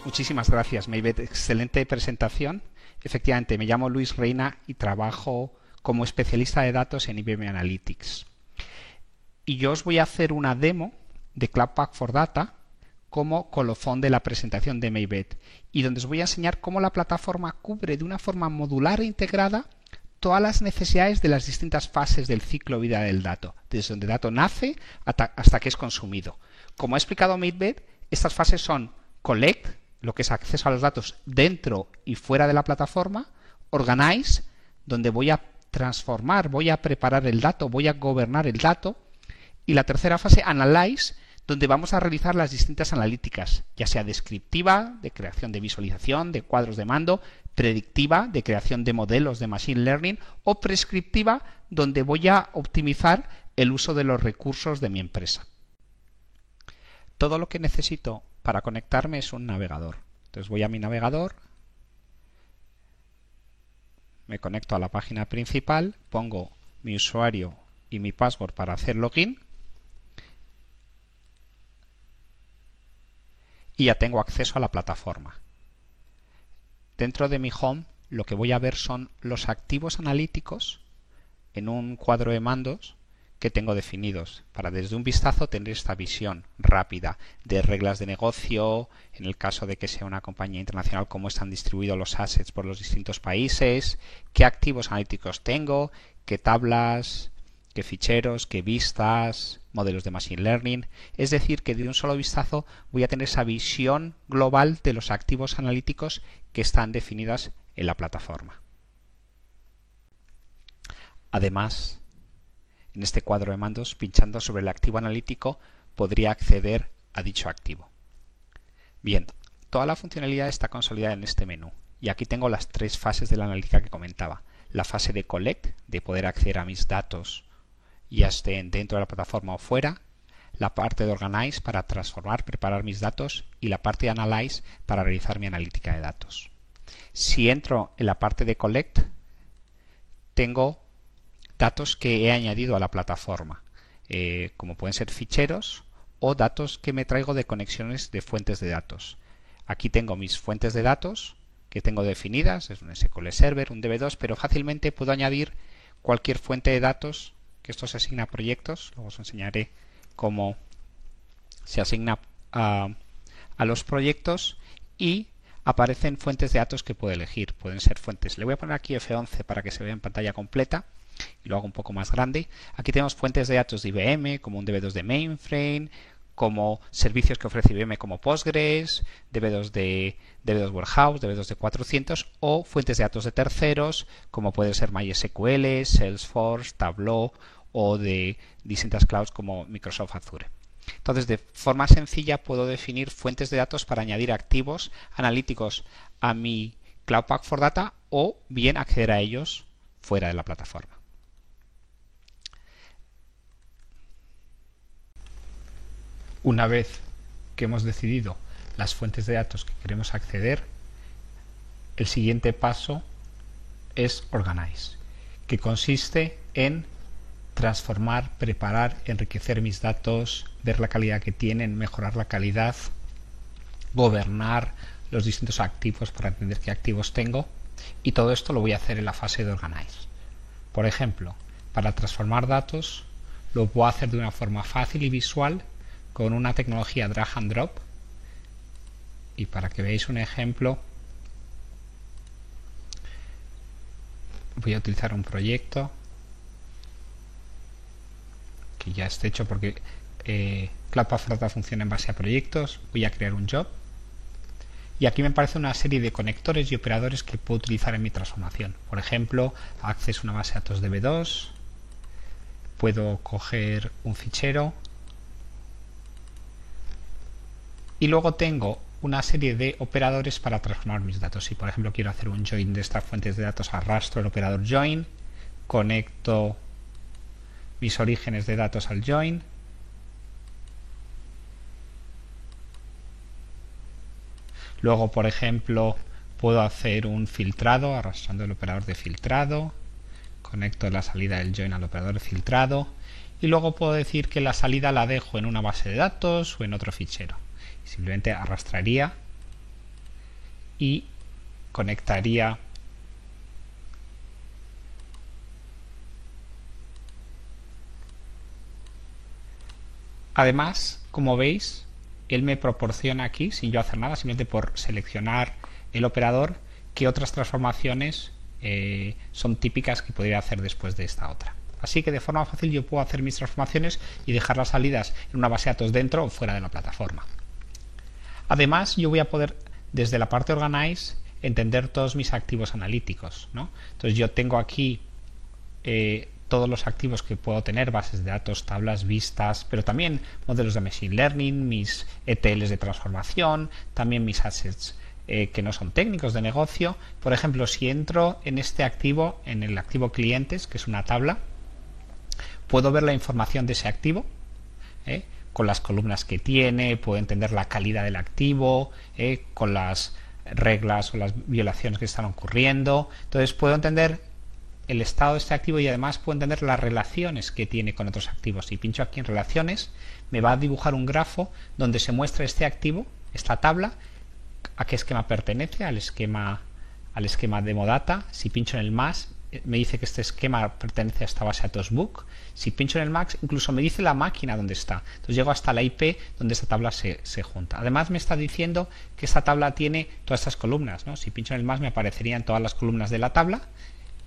Muchísimas gracias, Maybeth. Excelente presentación. Efectivamente, me llamo Luis Reina y trabajo como especialista de datos en IBM Analytics. Y yo os voy a hacer una demo de Cloud Pak for Data como colofón de la presentación de Maybeth, y donde os voy a enseñar cómo la plataforma cubre de una forma modular e integrada todas las necesidades de las distintas fases del ciclo de vida del dato, desde donde el dato nace hasta que es consumido. Como ha explicado Maybeth, estas fases son Collect, lo que es acceso a los datos dentro y fuera de la plataforma; Organize, donde voy a transformar, voy a preparar el dato, voy a gobernar el dato; y la tercera fase, Analyze, donde vamos a realizar las distintas analíticas, ya sea descriptiva, de creación de visualización, de cuadros de mando; predictiva, de creación de modelos de Machine Learning; o prescriptiva, donde voy a optimizar el uso de los recursos de mi empresa. Todo lo que necesito para conectarme es un navegador. Entonces voy a mi navegador, me conecto a la página principal, pongo mi usuario y mi password para hacer login y ya tengo acceso a la plataforma. Dentro de mi home lo que voy a ver son los activos analíticos en un cuadro de mandos que tengo definidos, para desde un vistazo tener esta visión rápida de reglas de negocio, en el caso de que sea una compañía internacional, cómo están distribuidos los assets por los distintos países, qué activos analíticos tengo, qué tablas, qué ficheros, qué vistas, modelos de Machine Learning. Es decir, que de un solo vistazo voy a tener esa visión global de los activos analíticos que están definidas en la plataforma. Además, en este cuadro de mandos, pinchando sobre el activo analítico, podría acceder a dicho activo. Bien, toda la funcionalidad está consolidada en este menú. Y aquí tengo las tres fases de la analítica que comentaba. La fase de Collect, de poder acceder a mis datos ya estén dentro de la plataforma o fuera; la parte de Organize, para transformar, preparar mis datos; y la parte de Analyze, para realizar mi analítica de datos. Si entro en la parte de Collect, tengo datos que he añadido a la plataforma, como pueden ser ficheros o datos que me traigo de conexiones de fuentes de datos. Aquí tengo mis fuentes de datos que tengo definidas, es un SQL Server, un DB2, pero fácilmente puedo añadir cualquier fuente de datos, que esto se asigna a proyectos. Luego os enseñaré cómo se asigna a los proyectos, y aparecen fuentes de datos que puedo elegir. Pueden ser fuentes, le voy a poner aquí F11 para que se vea en pantalla completa, y lo hago un poco más grande. Aquí tenemos fuentes de datos de IBM, como un DB2 de Mainframe, como servicios que ofrece IBM como Postgres, DB2 Warehouse, DB2 de 400, o fuentes de datos de terceros, como puede ser MySQL, Salesforce, Tableau, o de distintas clouds como Microsoft Azure. Entonces, de forma sencilla puedo definir fuentes de datos para añadir activos analíticos a mi Cloud Pak for Data, o bien acceder a ellos fuera de la plataforma. Una vez que hemos decidido las fuentes de datos que queremos acceder, el siguiente paso es Organize, que consiste en transformar, preparar, enriquecer mis datos, ver la calidad que tienen, mejorar la calidad, gobernar los distintos activos para entender qué activos tengo, y todo esto lo voy a hacer en la fase de Organize. Por ejemplo, para transformar datos lo puedo hacer de una forma fácil y visual con una tecnología drag and drop, y para que veáis un ejemplo voy a utilizar un proyecto que ya esté hecho, porque Cloud Pak for Data funciona en base a proyectos. Voy a crear un job y aquí me aparece una serie de conectores y operadores que puedo utilizar en mi transformación. Por ejemplo, acceso a una base de datos DB2, puedo coger un fichero, y luego tengo una serie de operadores para transformar mis datos. Si por ejemplo quiero hacer un join de estas fuentes de datos, arrastro el operador join, conecto mis orígenes de datos al join, luego por ejemplo puedo hacer un filtrado arrastrando el operador de filtrado, conecto la salida del join al operador de filtrado, y luego puedo decir que la salida la dejo en una base de datos o en otro fichero. Simplemente arrastraría y conectaría además, como veis, él me proporciona aquí, sin yo hacer nada, simplemente por seleccionar el operador, qué otras transformaciones son típicas que podría hacer después de esta otra. Así que de forma fácil yo puedo hacer mis transformaciones y dejar las salidas en una base de datos dentro o fuera de la plataforma. Además, yo voy a poder, desde la parte Organize, entender todos mis activos analíticos, ¿no? Entonces yo tengo aquí todos los activos que puedo tener, bases de datos, tablas, vistas, pero también modelos de Machine Learning, mis ETLs de transformación, también mis assets que no son técnicos de negocio. Por ejemplo, si entro en este activo, en el activo clientes, que es una tabla, puedo ver la información de ese activo, con las columnas que tiene, puedo entender la calidad del activo, con las reglas o las violaciones que están ocurriendo. Entonces puedo entender el estado de este activo y además puedo entender las relaciones que tiene con otros activos. Si pincho aquí en relaciones, me va a dibujar un grafo donde se muestra este activo, esta tabla, a qué esquema pertenece, al esquema DemoData. Si pincho en el más, me dice que este esquema pertenece a esta base de datos Book. Si pincho en el max, incluso me dice la máquina donde está. Entonces llego hasta la IP donde esta tabla se junta. Además me está diciendo que esta tabla tiene todas estas columnas, ¿no? Si pincho en el más, me aparecerían todas las columnas de la tabla.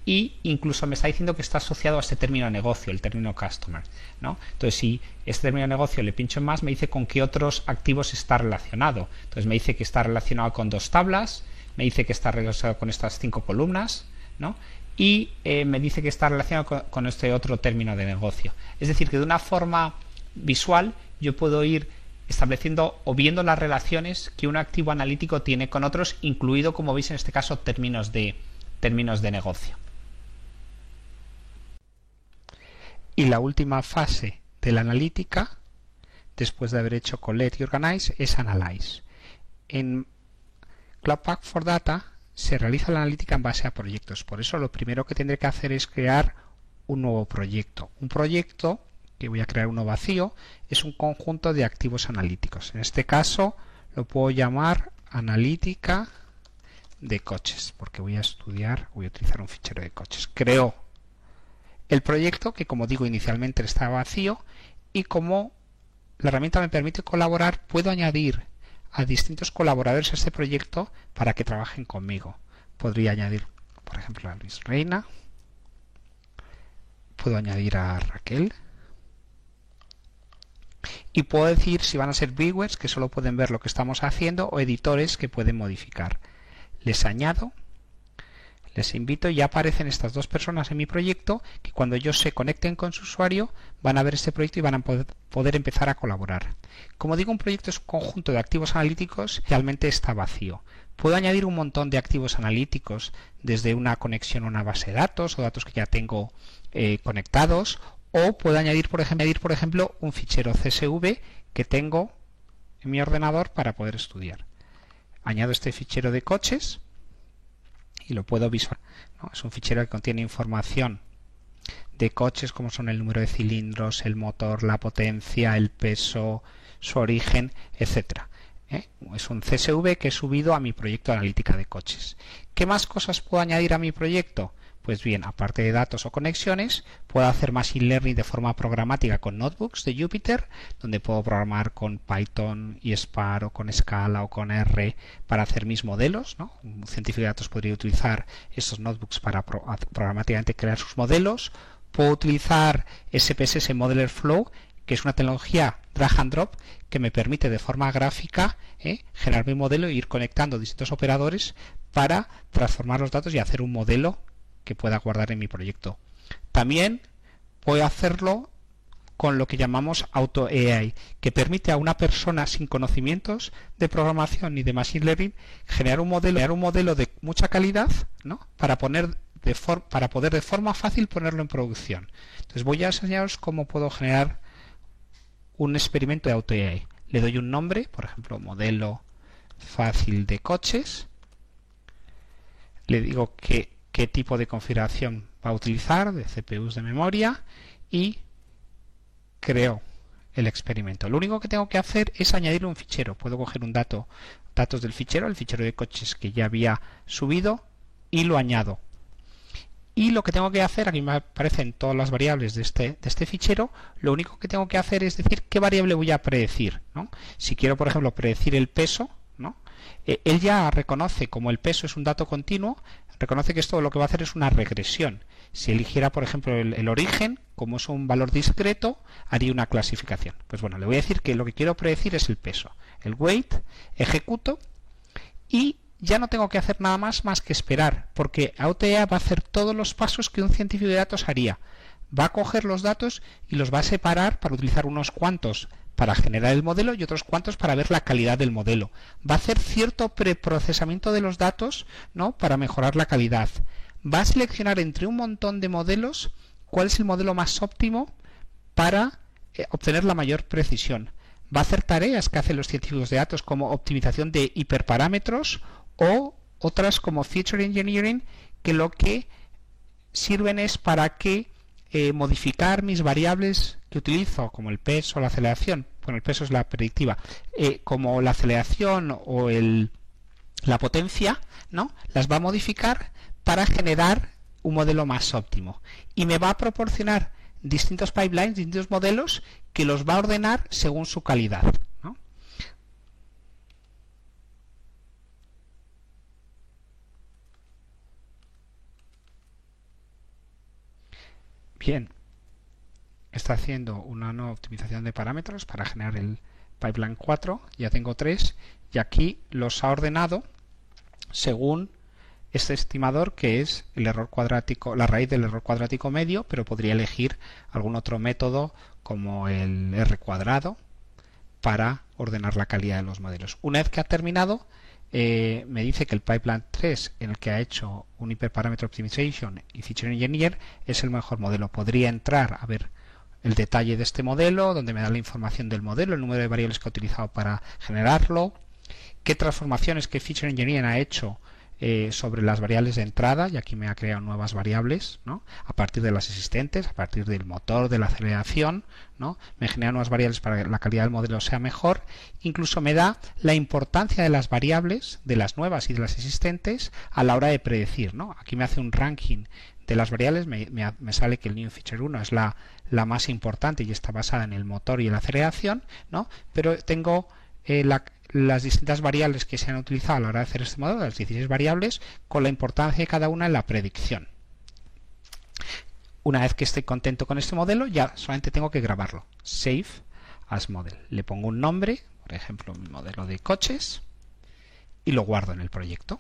Y incluso me está diciendo que está asociado a este término de negocio, el término customer, ¿no? Entonces, si este término de negocio le pincho en más, me dice con qué otros activos está relacionado. Entonces, me dice que está relacionado con 2 tablas, me dice que está relacionado con estas 5 columnas, ¿no? Y me dice que está relacionado con este otro término de negocio. Es decir, que de una forma visual yo puedo ir estableciendo o viendo las relaciones que un activo analítico tiene con otros, incluido, como veis en este caso, términos de negocio. Y la última fase de la analítica, después de haber hecho Collect y Organize, es Analyze. En Cloud Pak for Data se realiza la analítica en base a proyectos. Por eso lo primero que tendré que hacer es crear un nuevo proyecto. Un proyecto, que voy a crear uno vacío, es un conjunto de activos analíticos. En este caso lo puedo llamar analítica de coches, porque voy a utilizar un fichero de coches. Creo el proyecto, que como digo inicialmente está vacío, y como la herramienta me permite colaborar, puedo añadir a distintos colaboradores a este proyecto para que trabajen conmigo. Podría añadir, por ejemplo, a Luis Reina, puedo añadir a Raquel, y puedo decir si van a ser viewers, que solo pueden ver lo que estamos haciendo, o editores que pueden modificar. Les añado, les invito, y ya aparecen estas 2 personas en mi proyecto que cuando ellos se conecten con su usuario van a ver este proyecto y van a poder empezar a colaborar. Como digo, un proyecto es un conjunto de activos analíticos, realmente está vacío. Puedo añadir un montón de activos analíticos, desde una conexión a una base de datos o datos que ya tengo conectados, o puedo añadir, por ejemplo, un fichero CSV que tengo en mi ordenador para poder estudiar. Añado este fichero de coches y lo puedo visualizar, ¿no? Es un fichero que contiene información de coches, como son el número de cilindros, el motor, la potencia, el peso, su origen, etcétera. Es un CSV que he subido a mi proyecto de analítica de coches. ¿Qué más cosas puedo añadir a mi proyecto? Pues bien, aparte de datos o conexiones, puedo hacer Machine Learning de forma programática con notebooks de Jupyter, donde puedo programar con Python y Spark, o con Scala o con R para hacer mis modelos, ¿no? Un científico de datos podría utilizar estos notebooks para programáticamente crear sus modelos. Puedo utilizar SPSS Modeler Flow, que es una tecnología drag and drop que me permite de forma gráfica generar mi modelo e ir conectando distintos operadores para transformar los datos y hacer un modelo que pueda guardar en mi proyecto. También puedo hacerlo con lo que llamamos Auto AI, que permite a una persona sin conocimientos de programación ni de Machine Learning generar un modelo de mucha calidad, ¿no? para poder de forma fácil ponerlo en producción. Entonces voy a enseñaros cómo puedo generar un experimento de Auto AI. Le doy un nombre, por ejemplo, modelo fácil de coches. Le digo qué tipo de configuración va a utilizar, de CPUs de memoria, y creo el experimento. Lo único que tengo que hacer es añadirle un fichero. Puedo coger un datos del fichero, el fichero de coches que ya había subido, y lo añado. Y lo que tengo que hacer, aquí me aparecen todas las variables de este fichero, lo único que tengo que hacer es decir qué variable voy a predecir, ¿no? Si quiero, por ejemplo, predecir el peso, ¿no? Él ya reconoce, como el peso es un dato continuo, reconoce que esto lo que va a hacer es una regresión. Si eligiera, por ejemplo, el origen, como es un valor discreto, haría una clasificación. Pues bueno, le voy a decir que lo que quiero predecir es el peso. El weight, ejecuto y ya no tengo que hacer nada más que esperar, porque AutoIA va a hacer todos los pasos que un científico de datos haría. Va a coger los datos y los va a separar para utilizar unos cuantos para generar el modelo y otros cuantos para ver la calidad del modelo. Va a hacer cierto preprocesamiento de los datos, ¿no?, para mejorar la calidad. Va a seleccionar entre un montón de modelos cuál es el modelo más óptimo para obtener la mayor precisión. Va a hacer tareas que hacen los científicos de datos como optimización de hiperparámetros o otras como feature engineering, que lo que sirven es para que modificar mis variables que utilizo, como el peso o la aceleración. Bueno, el peso es la predictiva, como la aceleración o la potencia, ¿no?, las va a modificar para generar un modelo más óptimo. Y me va a proporcionar distintos pipelines, distintos modelos, que los va a ordenar según su calidad, ¿no? Bien, está haciendo una nueva optimización de parámetros para generar el pipeline 4, ya tengo 3, y aquí los ha ordenado según este estimador, que es el error cuadrático, la raíz del error cuadrático medio, pero podría elegir algún otro método como el R cuadrado para ordenar la calidad de los modelos. Una vez que ha terminado, me dice que el pipeline 3, en el que ha hecho un Hyperparameter Optimization y Feature Engineer, es el mejor modelo. Podría entrar a ver el detalle de este modelo, donde me da la información del modelo, el número de variables que ha utilizado para generarlo, qué transformaciones, qué Feature Engineer ha hecho sobre las variables de entrada, y aquí me ha creado nuevas variables, ¿no?, a partir de las existentes, a partir del motor, de la aceleración, ¿no?, me genera nuevas variables para que la calidad del modelo sea mejor. Incluso me da la importancia de las variables, de las nuevas y de las existentes, a la hora de predecir, ¿no? Aquí me hace un ranking de las variables, me sale que el New Feature 1 es la más importante y está basada en el motor y en la aceleración, ¿no?, pero tengo las distintas variables que se han utilizado a la hora de hacer este modelo, las 16 variables, con la importancia de cada una en la predicción. Una vez que esté contento con este modelo, ya solamente tengo que grabarlo. Save as model. Le pongo un nombre, por ejemplo, mi modelo de coches, y lo guardo en el proyecto.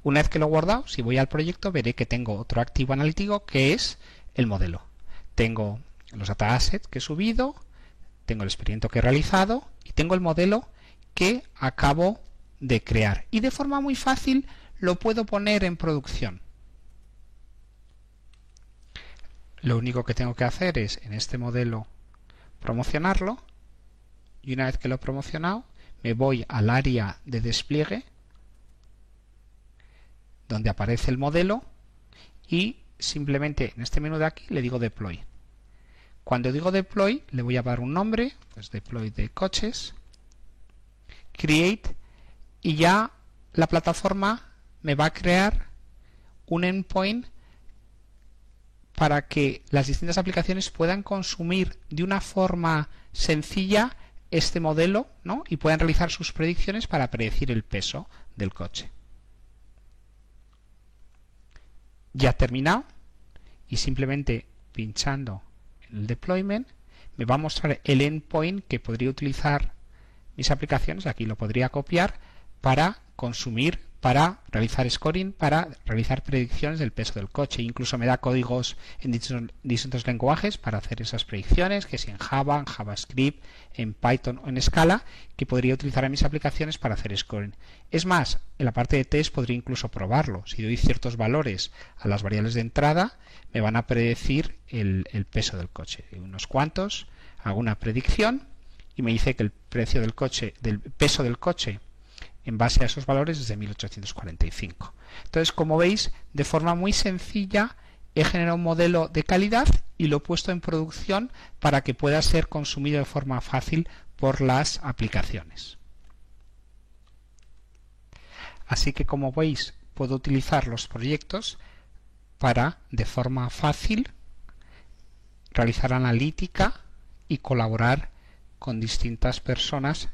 Una vez que lo he guardado, si voy al proyecto, veré que tengo otro activo analítico, que es el modelo. Tengo los data assets que he subido, tengo el experimento que he realizado y tengo el modelo que acabo de crear. Y de forma muy fácil lo puedo poner en producción. Lo único que tengo que hacer es, en este modelo, promocionarlo, y una vez que lo he promocionado, me voy al área de despliegue, donde aparece el modelo, y simplemente en este menú de aquí le digo deploy. Cuando digo deploy, le voy a dar un nombre, pues deploy de coches, create, y ya la plataforma me va a crear un endpoint para que las distintas aplicaciones puedan consumir de una forma sencilla este modelo, ¿no?, y puedan realizar sus predicciones para predecir el peso del coche. Ya ha terminado, y simplemente pinchando en el deployment me va a mostrar el endpoint que podría utilizar mis aplicaciones. Aquí lo podría copiar para consumir, para realizar scoring, para realizar predicciones del peso del coche. Incluso me da códigos en distintos lenguajes para hacer esas predicciones, que si en Java, en JavaScript, en Python o en Scala, que podría utilizar en mis aplicaciones para hacer scoring. Es más, en la parte de test podría incluso probarlo. Si doy ciertos valores a las variables de entrada, me van a predecir el peso del coche. Unos cuantos, hago una predicción y me dice que el precio del coche, del peso del coche, en base a esos valores, es de 1845. Entonces, como veis, de forma muy sencilla he generado un modelo de calidad y lo he puesto en producción para que pueda ser consumido de forma fácil por las aplicaciones. Así que, como veis, puedo utilizar los proyectos para, de forma fácil, realizar analítica y colaborar con distintas personas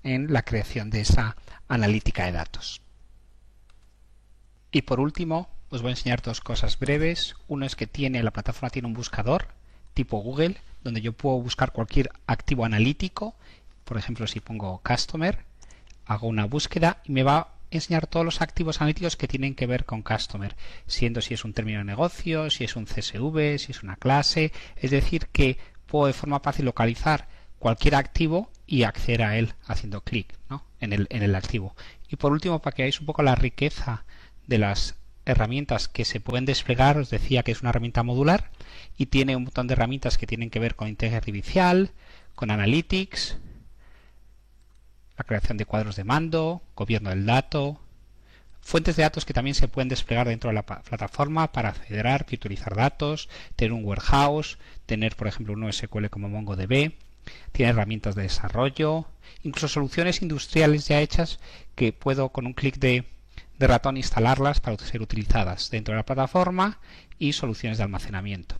en la creación de esa analítica de datos. Y por último, os voy a enseñar dos cosas breves. Uno es que la plataforma tiene un buscador tipo Google, donde yo puedo buscar cualquier activo analítico. Por ejemplo, si pongo Customer, hago una búsqueda y me va a enseñar todos los activos analíticos que tienen que ver con Customer, siendo si es un término de negocio, si es un CSV, si es una clase. Es decir, que puedo de forma fácil localizar cualquier activo y acceder a él haciendo clic, ¿no?, en el activo. Y por último, para que veáis un poco la riqueza de las herramientas que se pueden desplegar, os decía que es una herramienta modular y tiene un montón de herramientas que tienen que ver con inteligencia artificial, con analytics, la creación de cuadros de mando, gobierno del dato, fuentes de datos que también se pueden desplegar dentro de la plataforma para federar, virtualizar datos, tener un warehouse, tener por ejemplo un NoSQL como MongoDB, tiene herramientas de desarrollo, incluso soluciones industriales ya hechas que puedo con un clic de ratón instalarlas para ser utilizadas dentro de la plataforma, y soluciones de almacenamiento.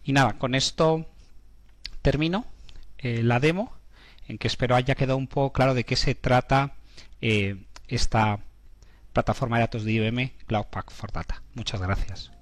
Y nada, con esto termino la demo, en que espero haya quedado un poco claro de qué se trata esta plataforma de datos de IBM Cloud Pak for Data. Muchas gracias.